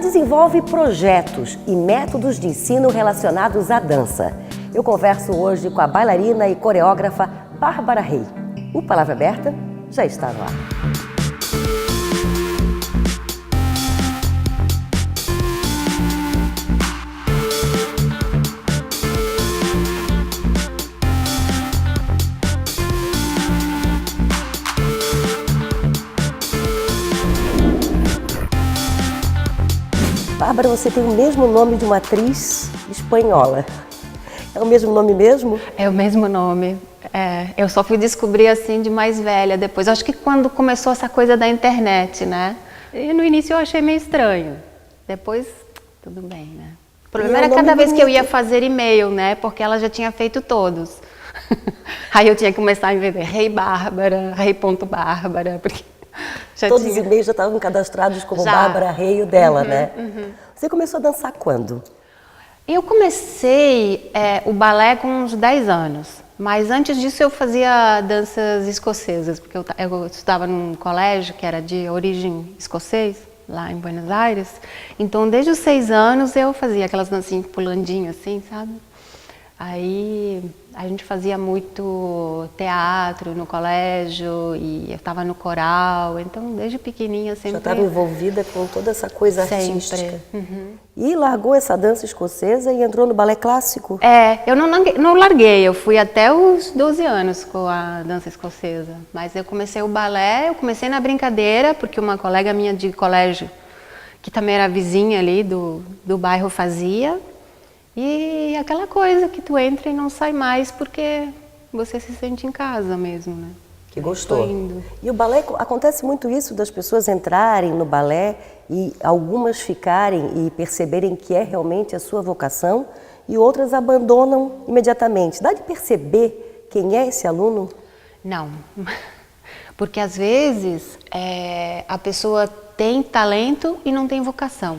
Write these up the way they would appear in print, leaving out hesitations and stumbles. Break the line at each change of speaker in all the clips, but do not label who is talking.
desenvolve projetos e métodos de ensino relacionados à dança. Eu converso hoje com a bailarina e coreógrafa Bárbara Rey. O Palavra Aberta já está no ar. Bárbara, você tem o mesmo nome de uma atriz espanhola. É o mesmo nome mesmo?
É o mesmo nome. Eu só fui descobrir assim de mais velha depois. Acho que quando começou essa coisa da internet, né? E no início eu achei meio estranho. Depois, tudo bem, né? O problema era cada vez que eu ia fazer e-mail, né? Porque ela já tinha feito todos. Aí eu tinha que começar a escrever Rei Bárbara, Rei.Bárbara, porque...
Todos os e-mails já estavam cadastrados como Bárbara Rey, o dela, né? Você começou a dançar quando?
Eu comecei o balé com uns 10 anos, mas antes disso eu fazia danças escocesas, porque eu estudava num colégio que era de origem escocês, lá em Buenos Aires. Então desde os 6 anos eu fazia aquelas dancinhas pulandinho assim, sabe? Aí a gente fazia muito teatro no colégio e eu estava no coral, então desde pequenininha sempre...
Já estava envolvida com toda essa coisa artística. E largou essa dança escocesa e entrou no balé clássico?
Eu não larguei, eu fui até os 12 anos com a dança escocesa. Mas eu comecei o balé, eu comecei na brincadeira, porque uma colega minha de colégio, que também era vizinha ali do bairro, fazia. E aquela coisa que tu entra e não sai mais porque você se sente em casa mesmo, né?
Que gostou. E o balé, acontece muito isso das pessoas entrarem no balé e algumas ficarem e perceberem que é realmente a sua vocação e outras abandonam imediatamente. Dá de perceber quem é esse aluno?
Não, porque às vezes a pessoa tem talento e não tem vocação.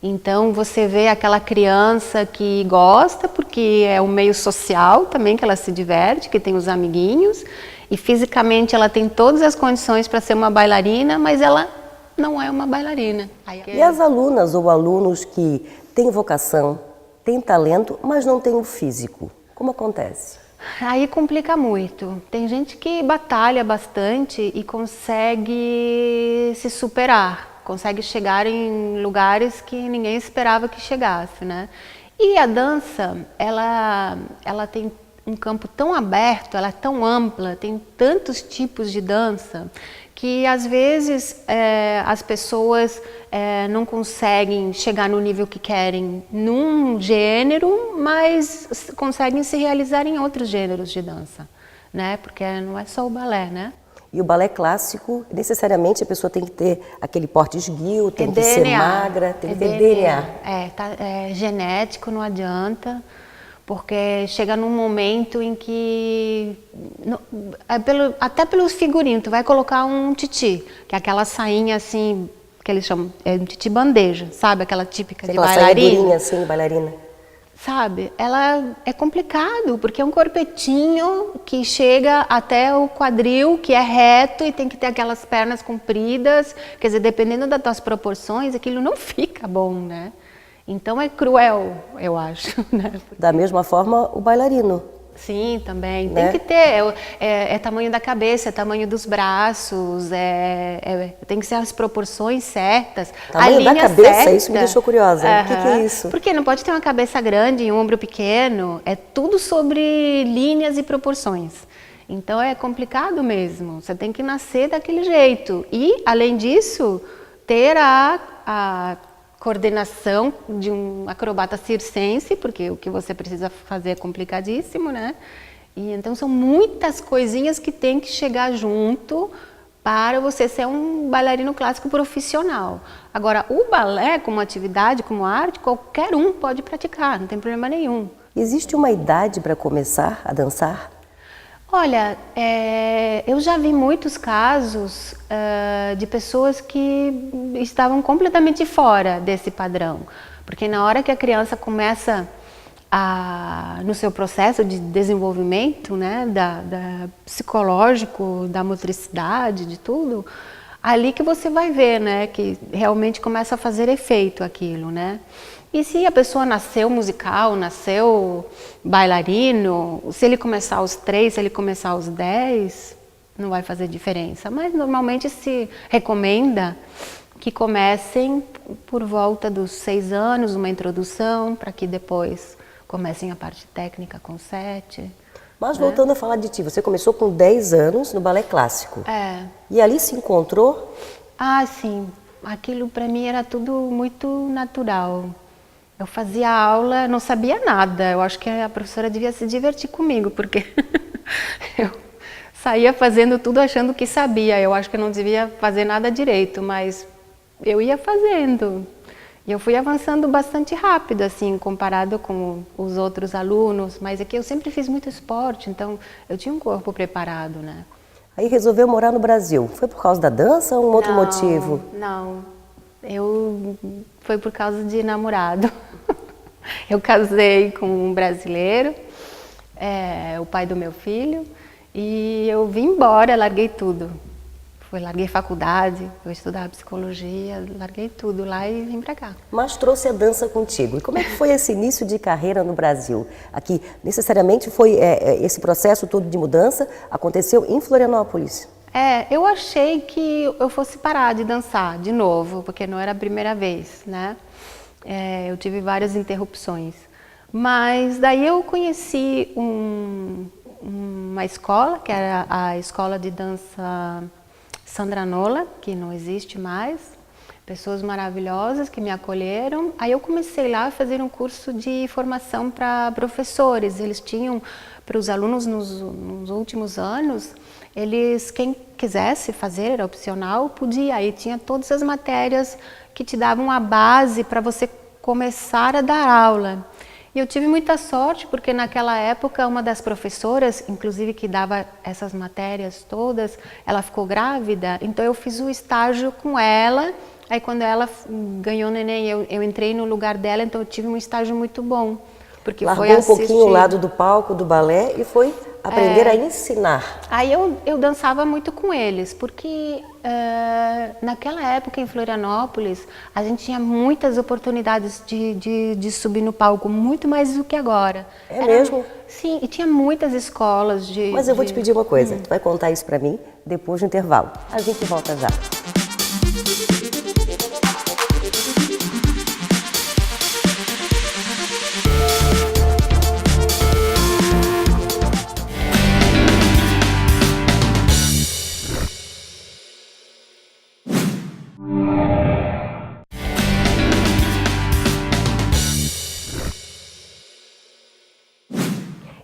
Então você vê aquela criança que gosta, porque é um meio social também que ela se diverte, que tem os amiguinhos, e fisicamente ela tem todas as condições para ser uma bailarina, mas ela não é uma bailarina.
E as alunas ou alunos que têm vocação, têm talento, mas não têm o físico, como acontece?
Aí complica muito. Tem gente que batalha bastante e consegue se superar. Consegue chegar em lugares que ninguém esperava que chegasse, né? E a dança, ela tem um campo tão aberto, ela é tão ampla, tem tantos tipos de dança, que às vezes as pessoas não conseguem chegar no nível que querem num gênero, mas conseguem se realizar em outros gêneros de dança, né? Porque não é só o balé, né?
E o balé clássico, necessariamente a pessoa tem que ter aquele porte esguio, tem que ser magra, tem que ter DNA.
É genético, não adianta, porque chega num momento em que, até pelos figurinos, tu vai colocar um titi, que é aquela sainha assim, que eles chamam, um titi bandeja, sabe? Aquela típica de bailarina.
Saia assim, bailarina.
Sabe, ela é complicado, porque é um corpetinho que chega até o quadril, que é reto e tem que ter aquelas pernas compridas, quer dizer, dependendo das tuas proporções, aquilo não fica bom, né? Então é cruel, eu acho, né?
Da mesma forma, o bailarino.
Sim, também. Né? Tem que ter, é tamanho da cabeça, é tamanho dos braços, tem que ser as proporções certas.
Tamanho da cabeça, certa. Isso me deixou curiosa. O que é isso?
Porque não pode ter uma cabeça grande e um ombro pequeno, é tudo sobre linhas e proporções. Então é complicado mesmo, você tem que nascer daquele jeito. E, além disso, ter a coordenação de um acrobata circense, porque o que você precisa fazer é complicadíssimo, né? E então são muitas coisinhas que tem que chegar junto para você ser um bailarino clássico profissional. Agora, o balé como atividade, como arte, qualquer um pode praticar, não tem problema nenhum.
Existe uma idade para começar a dançar?
Olha, eu já vi muitos casos de pessoas que estavam completamente fora desse padrão. Porque na hora que a criança começa no seu processo de desenvolvimento, né, da psicológico, da motricidade, de tudo, ali que você vai ver, né, que realmente começa a fazer efeito aquilo, né? E se a pessoa nasceu musical, nasceu bailarino, se ele começar aos 3, se ele começar aos 10, não vai fazer diferença. Mas normalmente se recomenda que comecem por volta dos 6 anos, uma introdução, para que depois comecem a parte técnica com 7.
Mas voltando a falar de ti, você começou com 10 anos no balé clássico.
É.
E ali se encontrou?
Ah, sim. Aquilo para mim era tudo muito natural. Eu fazia aula, não sabia nada. Eu acho que a professora devia se divertir comigo, porque eu saía fazendo tudo achando que sabia. Eu acho que eu não devia fazer nada direito, mas eu ia fazendo. E eu fui avançando bastante rápido, assim, comparado com os outros alunos. Mas é que eu sempre fiz muito esporte, então eu tinha um corpo preparado, né?
Aí resolveu morar no Brasil. Foi por causa da dança ou um outro motivo?
Não, foi por causa de namorado. Eu casei com um brasileiro, o pai do meu filho, e eu vim embora, larguei tudo. Larguei faculdade, eu estudava psicologia, larguei tudo lá e vim pra cá.
Mas trouxe a dança contigo. E como é que foi esse início de carreira no Brasil? Aqui, necessariamente, foi esse processo todo de mudança aconteceu em Florianópolis?
Eu achei que eu fosse parar de dançar de novo, porque não era a primeira vez, né? Eu tive várias interrupções. Mas daí eu conheci uma escola, que era a Escola de Dança Sandra Nola, que não existe mais, pessoas maravilhosas que me acolheram. Aí eu comecei lá a fazer um curso de formação para professores. Eles tinham, para os alunos nos últimos anos, quem quisesse fazer, era opcional, podia. Aí tinha todas as matérias que te davam a base para você começar a dar aula. E eu tive muita sorte, porque naquela época uma das professoras, inclusive que dava essas matérias todas, ela ficou grávida, então eu fiz o estágio com ela. Aí quando ela ganhou neném, eu entrei no lugar dela, então eu tive um estágio muito bom. Porque
Largou
foi
um pouquinho o lado do palco, do balé, e foi aprender a ensinar.
Aí eu dançava muito com eles, porque naquela época em Florianópolis, a gente tinha muitas oportunidades de subir no palco, muito mais do que agora.
É mesmo?
Sim, e tinha muitas escolas de...
Mas eu vou te pedir uma coisa, tu vai contar isso pra mim depois do intervalo. A gente volta já.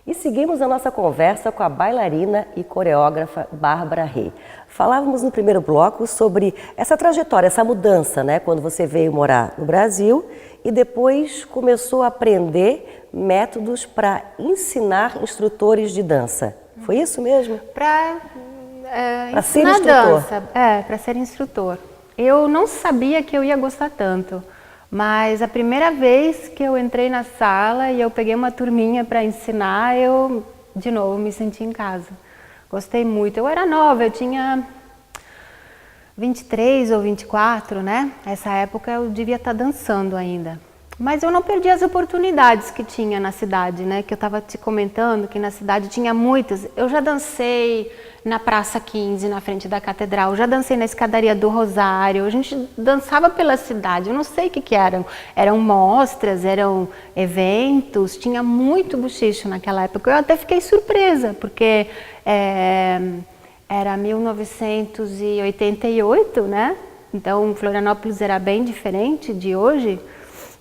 E seguimos a nossa conversa com a bailarina e coreógrafa Bárbara Rê. Falávamos no primeiro bloco sobre essa trajetória, essa mudança, né? Quando você veio morar no Brasil e depois começou a aprender métodos para ensinar instrutores de dança. Foi isso mesmo?
Para
ser instrutor.
Para ser instrutor. Eu não sabia que eu ia gostar tanto. Mas a primeira vez que eu entrei na sala e eu peguei uma turminha para ensinar, eu, de novo, me senti em casa. Gostei muito. Eu era nova, eu tinha 23 ou 24, né? Essa época eu devia estar dançando ainda. Mas eu não perdi as oportunidades que tinha na cidade, né? Que eu estava te comentando, que na cidade tinha muitas. Eu já dancei na Praça 15, na frente da Catedral. Já dancei na Escadaria do Rosário. A gente dançava pela cidade. Eu não sei o que eram. Eram mostras, eram eventos. Tinha muito bochicho naquela época. Eu até fiquei surpresa, porque era 1988, né? Então, Florianópolis era bem diferente de hoje,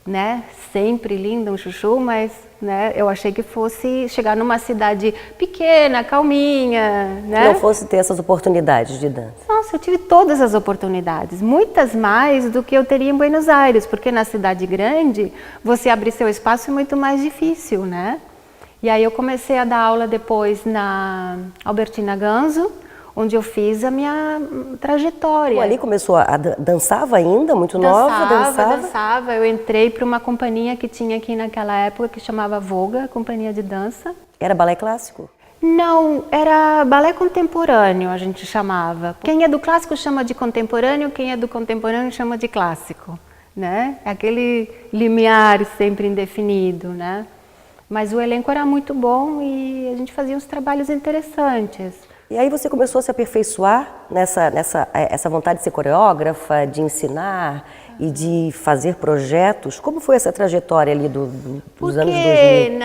né? Sempre linda, um chuchu, mas, né, eu achei que fosse chegar numa cidade pequena, calminha, né?
Não fosse ter essas oportunidades de dança.
Nossa, eu tive todas as oportunidades, muitas mais do que eu teria em Buenos Aires, porque na cidade grande, você abrir seu espaço é muito mais difícil, né? E aí eu comecei a dar aula depois na Albertina Ganzo, onde eu fiz a minha trajetória.
Ali começou dançava ainda, muito nova?
Dançava. Eu entrei para uma companhia que tinha aqui naquela época, que chamava Voga, Companhia de Dança.
Era balé clássico?
Não, era balé contemporâneo, a gente chamava. Quem é do clássico chama de contemporâneo, quem é do contemporâneo chama de clássico, né? Aquele limiar sempre indefinido, né? Mas o elenco era muito bom e a gente fazia uns trabalhos interessantes.
E aí você começou a se aperfeiçoar essa vontade de ser coreógrafa, de ensinar e de fazer projetos. Como foi essa trajetória ali dos anos 2000?
Porque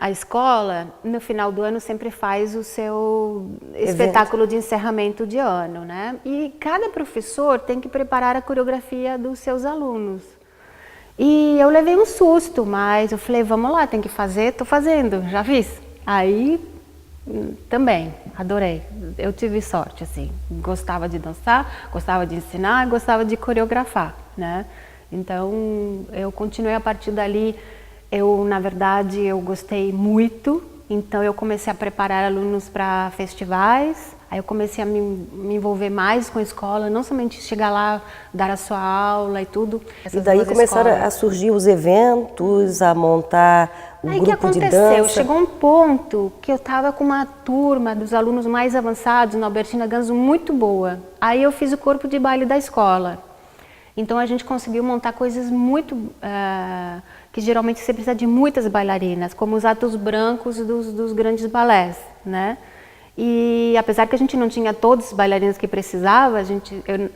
a escola, no final do ano, sempre faz o seu espetáculo de encerramento de ano, né? E cada professor tem que preparar a coreografia dos seus alunos. E eu levei um susto, mas eu falei, vamos lá, tem que fazer, tô fazendo, já fiz. Aí, também, adorei. Eu tive sorte, assim, gostava de dançar, gostava de ensinar, gostava de coreografar, né? Então, eu continuei a partir dali. Na verdade, eu gostei muito, então eu comecei a preparar alunos para festivais. Aí eu comecei a me envolver mais com a escola, não somente chegar lá, dar a sua aula e tudo.
E daí começaram a surgir os eventos, a montar o grupo de dança. Aí o que aconteceu?
Chegou um ponto que eu estava com uma turma dos alunos mais avançados na Albertina Ganzo muito boa. Aí eu fiz o corpo de baile da escola. Então a gente conseguiu montar coisas muito... que geralmente você precisa de muitas bailarinas, como os atos brancos dos grandes balés, né? E apesar que a gente não tinha todos os bailarinos que precisava,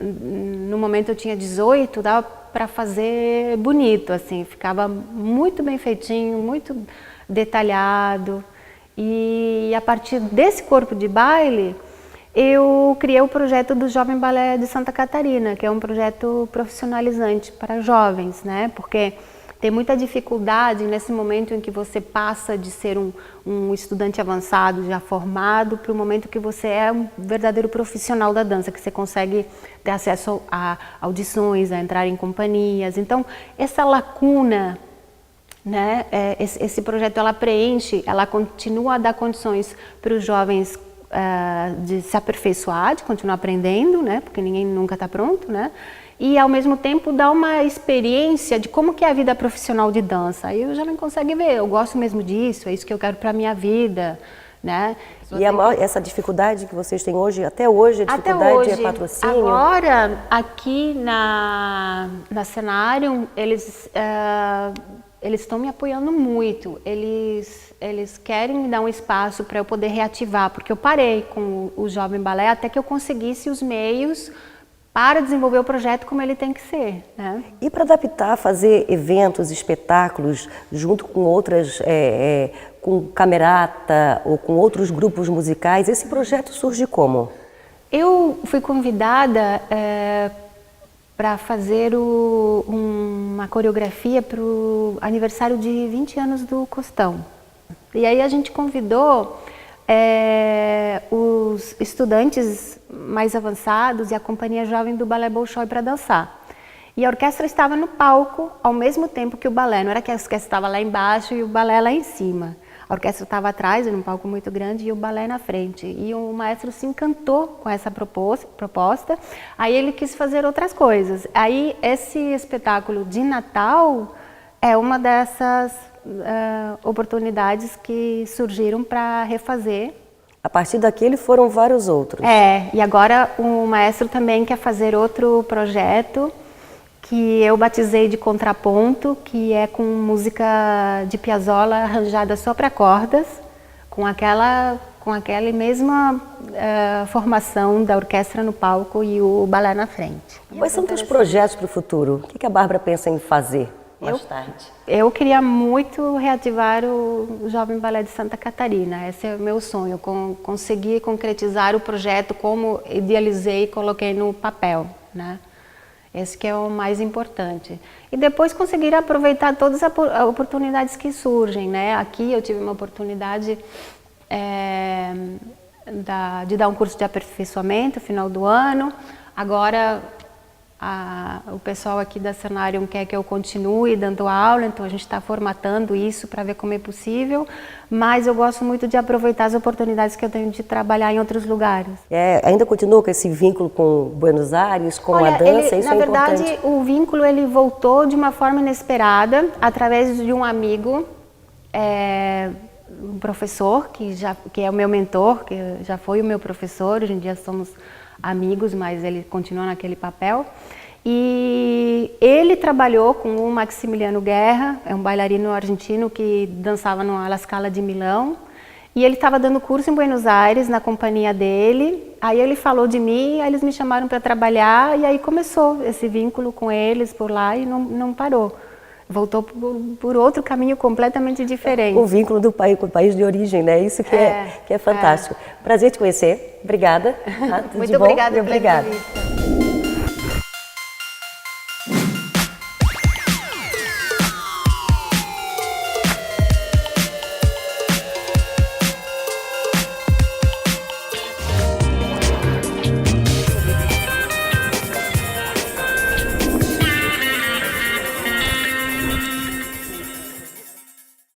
no momento eu tinha 18, dava para fazer bonito, assim, ficava muito bem feitinho, muito detalhado. E a partir desse corpo de baile, eu criei o projeto do Jovem Balé de Santa Catarina, que é um projeto profissionalizante para jovens, né? Porque tem muita dificuldade nesse momento em que você passa de ser um estudante avançado, já formado, para o momento que você é um verdadeiro profissional da dança, que você consegue ter acesso a audições, a entrar em companhias. Então, essa lacuna, né, esse projeto ela preenche, ela continua a dar condições para os jovens de se aperfeiçoar, de continuar aprendendo, né, porque ninguém nunca está pronto, né? E ao mesmo tempo dá uma experiência de como que é a vida profissional de dança. Aí eu já não consegue ver, eu gosto mesmo disso, é isso que eu quero para a minha vida, né?
E essa dificuldade que vocês têm hoje, até hoje, a dificuldade é patrocínio?
Agora, aqui na Scenarium, eles estão me apoiando muito, eles querem me dar um espaço para eu poder reativar, porque eu parei com o Jovem Balé até que eu conseguisse os meios para desenvolver o projeto como ele tem que ser, né?
E para adaptar, fazer eventos, espetáculos, junto com outras, com Camerata ou com outros grupos musicais, esse projeto surge como?
Eu fui convidada para fazer uma coreografia para o aniversário de 20 anos do Costão. E aí a gente convidou os estudantes mais avançados e a companhia jovem do Balé Bolshoi para dançar. E a orquestra estava no palco ao mesmo tempo que o balé, não era que a orquestra estava lá embaixo e o balé lá em cima. A orquestra estava atrás, num palco muito grande, e o balé na frente. E o maestro se encantou com essa proposta, aí ele quis fazer outras coisas. Aí esse espetáculo de Natal é uma dessas oportunidades que surgiram para refazer.
A partir daquele foram vários outros.
E agora o maestro também quer fazer outro projeto que eu batizei de Contraponto, que é com música de Piazzolla arranjada só para cordas, com aquela mesma formação da orquestra no palco e o balé na frente.
Quais são os teus projetos para o futuro? O que a Bárbara pensa em fazer mais tarde?
Eu queria muito reativar o Jovem Balé de Santa Catarina. Esse é o meu sonho, conseguir concretizar o projeto como idealizei e coloquei no papel, né? Esse que é o mais importante. E depois conseguir aproveitar todas as oportunidades que surgem, né? Aqui eu tive uma oportunidade de dar um curso de aperfeiçoamento no final do ano. Agora o pessoal aqui da Scenarium quer que eu continue dando aula, então a gente está formatando isso para ver como é possível, mas eu gosto muito de aproveitar as oportunidades que eu tenho de trabalhar em outros lugares.
Ainda continua com esse vínculo com Buenos Aires, com a dança? Isso é importante?
Na verdade, o vínculo ele voltou de uma forma inesperada, através de um amigo um professor que é o meu mentor, que já foi o meu professor, hoje em dia somos amigos, mas ele continua naquele papel. E ele trabalhou com o Maximiliano Guerra, é um bailarino argentino que dançava no La Scala de Milão. E ele estava dando curso em Buenos Aires, na companhia dele. Aí ele falou de mim, aí eles me chamaram para trabalhar e aí começou esse vínculo com eles por lá e não parou. Voltou por outro caminho completamente diferente.
O vínculo do país com o país de origem, né? Isso que é fantástico. Prazer te conhecer. Obrigada.
Muito obrigada pela entrevista.